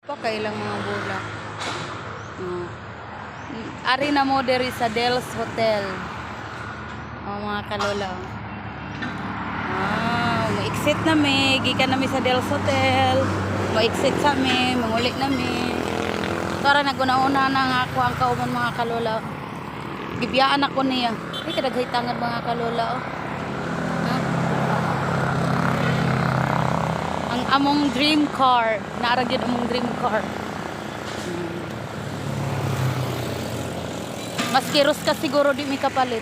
Pa kailang mga bulak. Oh. Ari na mo diri sa Del's Hotel. Oh, mga kalola. Ma-exit na mi, gikan nami sa Del's Hotel. Ma-exit sa mi, manguli na mi. Tara naguna-una na nga ako ang kauman mga kalola. Gibiyaan ako niya. Ay kadaghay tangad mga kalola. Oh. Ang among dream car, naara gyud among dream car. Mas kiros ka siguro di mi kapalit.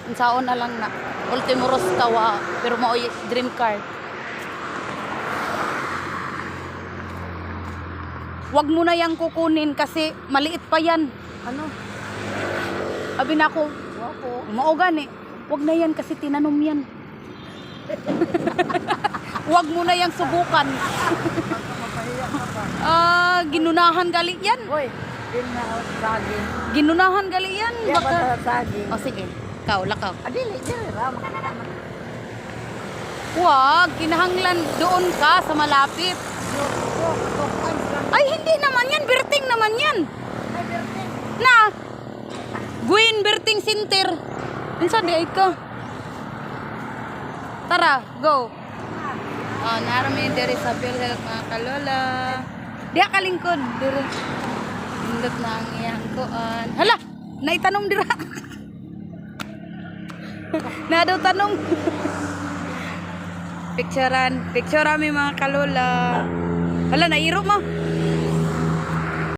Unsaon na lang na. Ultimo ros kawa, pero mao dream car. Wag mo na yang kukunin kasi maliit pa yan. Ano? Abi na ako, Wapo. mao gani. Wag na yan kasi tinanom yan. Wag mo na yang subukan. Mapahiya ka pa. Ginunahan gali yan. Hoy, din na saging. Ginunahan gali yan. Iya ba Baka... sa saging? O sige, lakaw. Adili, dili ra makakaman. Wag, kinahanglan doon ka sa malapit. Ay, hindi naman yan. Berting naman yan. Na, Gwyn Berting Center. Unsa di ay ka? Tara, go. Oh, narami diri sa PhilHealth mga kalola. Diha ka lingkod diri. Indot na ang iyang kuan. Hala, naitanong dira. Na daw tanong. Picture mi mga kalola. Hala, nairo mo.